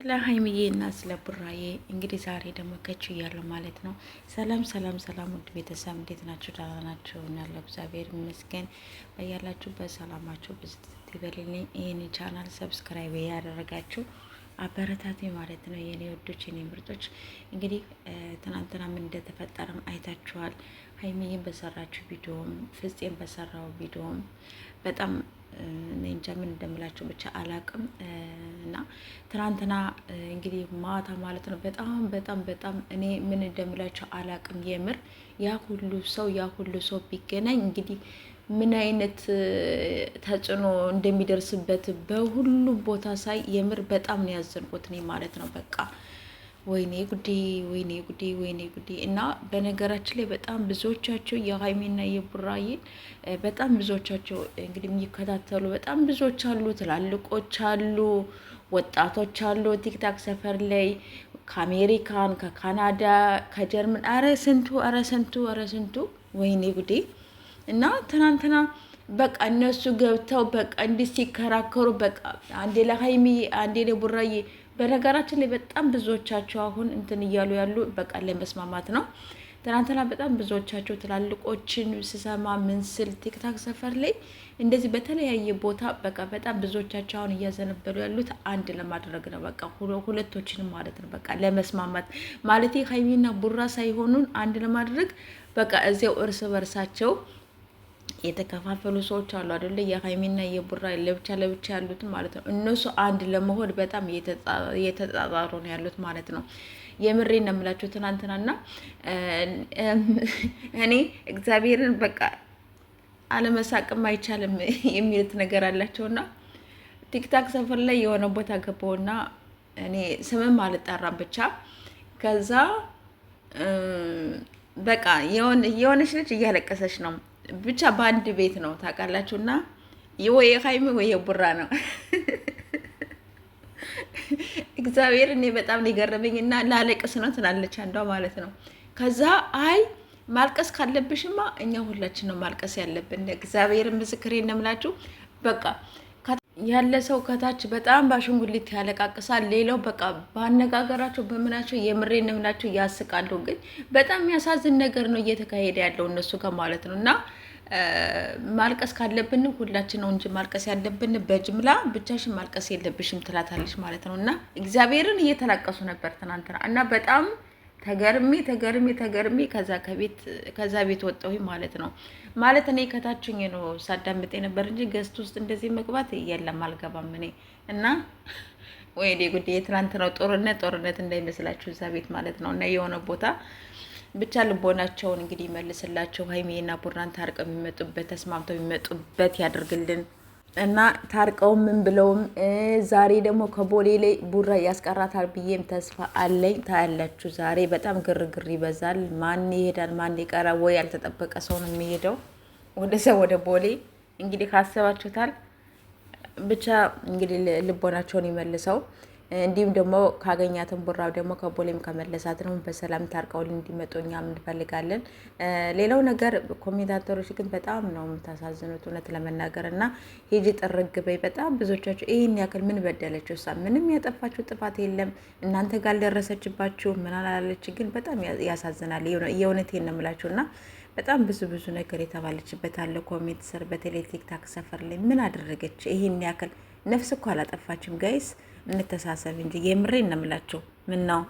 ስለ ሀይሚዬ እና ስለ ቡራዬ እንግዲህ ዛሬ ደግሞ ከች እያለሁ ማለት ነው። ሰላም ሰላም ሰላም፣ ውድ ቤተሰብ እንዴት ናችሁ? ደህና ናችሁ? ያለው እግዚአብሔር ይመስገን። በያላችሁ በሰላማችሁ ብዝት ይበልልኝ። ይህን ቻናል ሰብስክራይብ ያደረጋችሁ አበረታቴ ማለት ነው። የኔ ወዶች የኔ ምርጦች እንግዲህ ትናንትና ምን እንደተፈጠረም አይታችኋል። ሀይሚዬን በሰራችሁ ቪዲዮም ፍፄም በሰራው ቪዲዮም በጣም እኔ እንጃ ምን እንደምላቸው ብቻ አላቅም። እና ትናንትና እንግዲህ ማታ ማለት ነው በጣም እኔ ምን እንደምላቸው አላቅም። የምር ያ ሁሉ ሰው ቢገናኝ እንግዲህ ምን አይነት ተጽዕኖ እንደሚደርስበት በሁሉም ቦታ ሳይ የምር በጣም ነው ያዘንኩት እኔ ማለት ነው። በቃ ወይኔ ጉዴ ወይኔ ጉዴ ወይኔ ጉዴ። እና በነገራችን ላይ በጣም ብዙዎቻቸው የሀይሚና የቡራዬን በጣም ብዙዎቻቸው እንግዲህ የሚከታተሉ በጣም ብዙዎች አሉ፣ ትላልቆች አሉ፣ ወጣቶች አሉ። ቲክታክ ሰፈር ላይ ከአሜሪካን፣ ከካናዳ፣ ከጀርመን ኧረ ስንቱ ወይኔ ጉዴ። እና ትናንትና በቃ እነሱ ገብተው በቃ እንዲህ ሲከራከሩ በቃ አንዴ ለሀይሚ አንዴ ለቡራዬ። በነገራችን ላይ በጣም ብዙዎቻቸው አሁን እንትን እያሉ ያሉ በቃ ለመስማማት ነው። ትናንትና በጣም ብዙዎቻቸው ትላልቆችን ስሰማ ምን ስል ቲክታክ ሰፈር ላይ እንደዚህ በተለያየ ቦታ በቃ በጣም ብዙዎቻቸው አሁን እያዘነበሉ ያሉት አንድ ለማድረግ ነው። በቃ ሁለቶችንም ማለት ነው በቃ ለመስማማት ማለት ሀይሚና ቡራ ሳይሆኑን አንድ ለማድረግ በቃ እዚያው እርስ በርሳቸው የተከፋፈሉ ሰዎች አሉ አይደለ? የሀይሚና የቡራ ለብቻ ያሉት ማለት ነው። እነሱ አንድ ለመሆን በጣም እየተጣጣሩ ነው ያሉት ማለት ነው። የምሬን ነው የምላቸው። ትናንትናና እኔ እግዚአብሔርን በቃ አለመሳቅም አይቻልም የሚሉት ነገር አላቸውና ቲክታክ ሰፈር ላይ የሆነ ቦታ ገባውና እኔ ስምም አልጠራም ብቻ ከዛ በቃ የሆነች ልጅ እያለቀሰች ነው ብቻ በአንድ ቤት ነው ታውቃላችሁ። እና ወይ የሀይሚ ወይ የቡራ ነው። እግዚአብሔር እኔ በጣም ሊገረመኝ እና ላለቅስ ነው ትላለች አንዷ ማለት ነው። ከዛ አይ ማልቀስ ካለብሽማ እኛ ሁላችን ነው ማልቀስ ያለብን። እግዚአብሔር ምስክሬ እንደምላችሁ በቃ ያለ ሰው ከታች በጣም ባሽንጉሊት ያለቃቅሳል። ሌላው በቃ ባነጋገራቸው በምናቸው የምሬ እንደምላቸው ያስቃሉ። ግን በጣም የሚያሳዝን ነገር ነው እየተካሄደ ያለው እነሱ ጋር ማለት ነው። እና ማልቀስ ካለብን ሁላችን ነው እንጂ ማልቀስ ያለብን በጅምላ ብቻሽን ማልቀስ የለብሽም ትላታለች ማለት ነው። እና እግዚአብሔርን እየተላቀሱ ነበር ትናንትና እና በጣም ተገርሜ ከዛ ቤት ወጣሁ ማለት ነው። ማለት እኔ ከታችኝ ነው ሳዳምጥ ነበር እንጂ ገስት ውስጥ እንደዚህ መግባት የለም አልገባም እኔ። እና ወይኔ ጉዴ የትናንት ነው ጦርነት እንዳይመስላችሁ እዛ ቤት ማለት ነው። እና የሆነ ቦታ ብቻ ልቦናቸውን እንግዲህ ይመልስላቸው። ሀይሚና ቡራን ታርቀው የሚመጡበት ተስማምተው የሚመጡበት ያደርግልን። እና ታርቀው ምን ብለውም ዛሬ ደግሞ ከቦሌ ላይ ቡራ ያስቀራታል ብዬም ተስፋ አለኝ። ታያላችሁ ዛሬ በጣም ግርግር ይበዛል። ማን ይሄዳል ማን ይቀራል? ወይ ያልተጠበቀ ሰው ነው የሚሄደው ወደ ቦሌ። እንግዲህ ካሰባችሁታል ብቻ እንግዲህ ልቦናቸውን ይመልሰው። እንዲሁም ደግሞ ካገኛትን ቡራው ደግሞ ከቦሌም ከመለሳት ነው በሰላም ታርቀው እንዲመጡ እኛም እንፈልጋለን። ሌላው ነገር ኮሜንታተሮች ግን በጣም ነው የምታሳዝኑት እውነት ለመናገር እና ሂጂ ጥርግ በይ። በጣም ብዙዎቻችሁ ይህን ያክል ምን በደለችው? እሷ ምንም ያጠፋችሁ ጥፋት የለም። እናንተ ጋር አልደረሰችባችሁ ምን አላለች። ግን በጣም ያሳዝናል። የእውነቴን ነው የምላችሁ እና በጣም ብዙ ነገር የተባለችበት አለ ኮሜንት ስር፣ በተለይ ቲክታክ ሰፈር ላይ ምን አደረገች? ይህን ያክል ነፍስ እኮ አላጠፋችም ጋይስ። እንተሳሰብ እንጂ የምሬን ነው የምላችሁ። ምን ነው